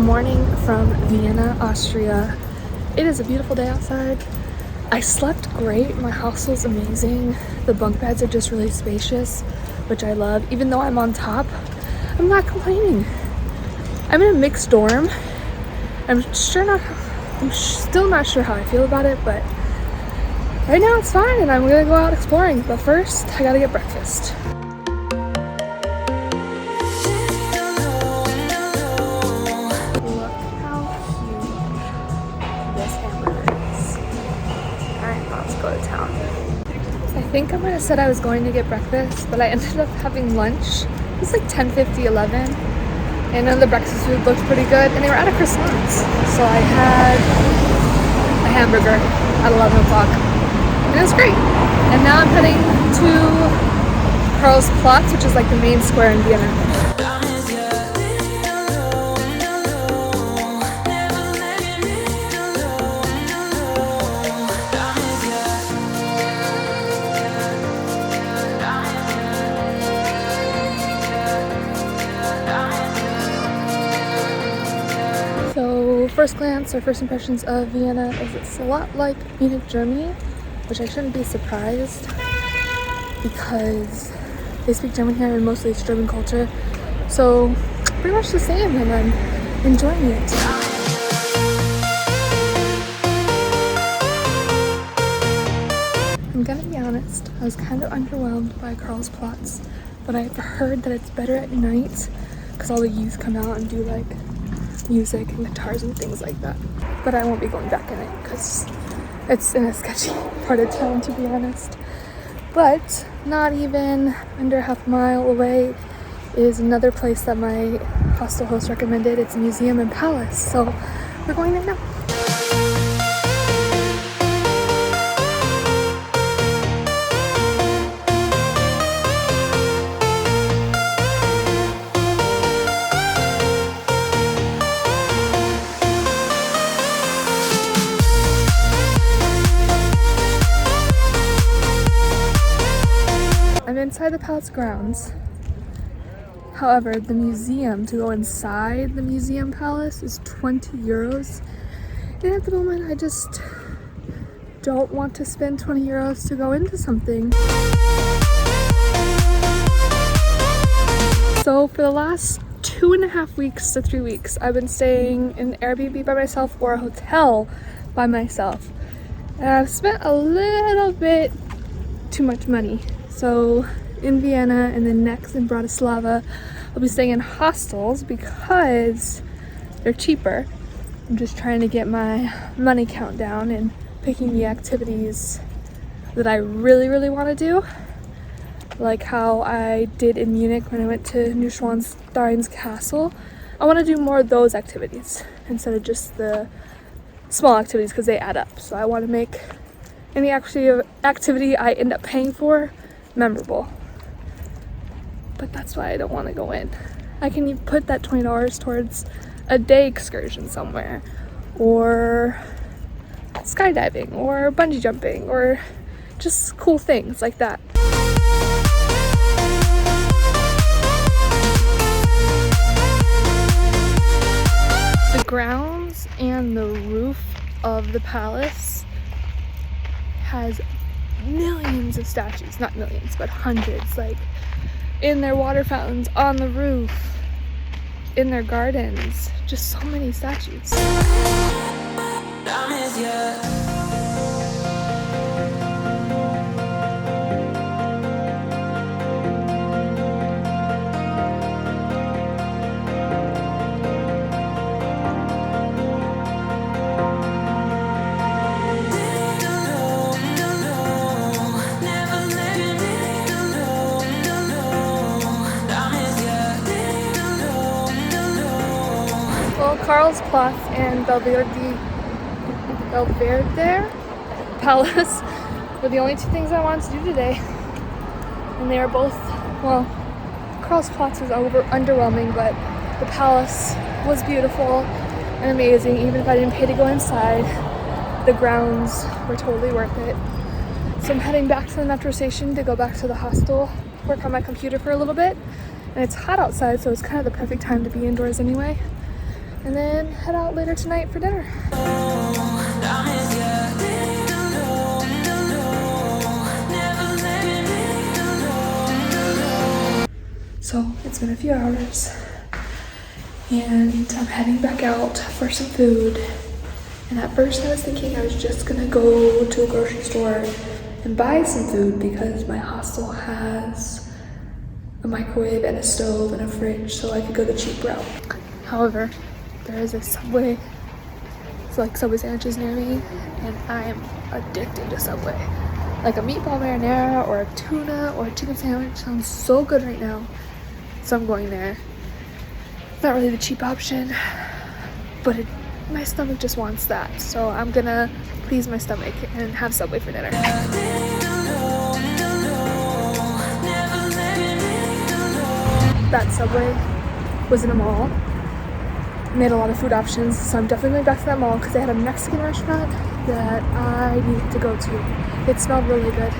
morning from Vienna, Austria. It is a beautiful day outside. I slept great. My hostel's amazing. The bunk beds are just really spacious, which I love. Even though I'm on top, I'm not complaining. I'm in a mixed dorm. I'm still not sure how I feel about it, but right now it's fine and I'm gonna go out exploring. But first, I gotta get breakfast. I think I might have said I was going to get breakfast, but I ended up having lunch. It was like 10:50, 11. And none of the breakfast food looked pretty good, and they were out of croissants. So I had a hamburger at 11 o'clock, and it was great. And now I'm heading to Karlsplatz, which is like the main square in Vienna. First glance or first impressions of Vienna is it's a lot like Munich, Germany, which I shouldn't be surprised because they speak German here and mostly it's German culture. So pretty much the same, and I'm enjoying it. I'm gonna be honest, I was kind of underwhelmed by Karlsplatz, but I've heard that it's better at night because all the youth come out and do like music and guitars and things like that. But I won't be going back in it because it's in a sketchy part of town, to be honest. But not even under half a mile away is another place that my hostel host recommended. It's a museum and palace, so we're going there now. I'm inside the palace grounds. However, the museum, to go inside the museum palace, is 20 euros. And at the moment, I just don't want to spend 20 euros to go into something. So for the last 2.5 weeks to 3 weeks, I've been staying in an Airbnb by myself or a hotel by myself. And I've spent a little bit too much money. So in Vienna and then next in Bratislava, I'll be staying in hostels because they're cheaper. I'm just trying to get my money count down and picking the activities that I really want to do. Like how I did in Munich when I went to Neuschwanstein's castle. I want to do more of those activities instead of just the small activities because they add up. So I want to make any activity I end up paying for memorable. But that's why I don't want to go in. I can put that $20 towards a day excursion somewhere, or skydiving, or bungee jumping, or just cool things like that. The grounds and the roof of the palace has millions of statues, not millions, but hundreds, like in their water fountains, on the roof, in their gardens, just so many statues. Karlsplatz and Belvedere Palace were the only two things I wanted to do today. And they are both, well, Karlsplatz was underwhelming, but the palace was beautiful and amazing. Even if I didn't pay to go inside, the grounds were totally worth it. So I'm heading back to the metro station to go back to the hostel, work on my computer for a little bit. And it's hot outside, so it's kind of the perfect time to be indoors anyway. and then head out later tonight for dinner. So it's been a few hours and I'm heading back out for some food. And at first I was thinking I was just gonna go to a grocery store and buy some food because my hostel has a microwave and a stove and a fridge, so I could go the cheap route. However, there is a Subway, it's like Subway sandwiches near me, and I am addicted to Subway. Like a meatball marinara or a tuna or a chicken sandwich sounds so good right now, so I'm going there. It's not really the cheap option, but my stomach just wants that, so I'm gonna please my stomach and have Subway for dinner. That Subway was in a mall. Made a lot of food options, so I'm definitely going back to that mall because they had a Mexican restaurant that I needed to go to. It smelled really good.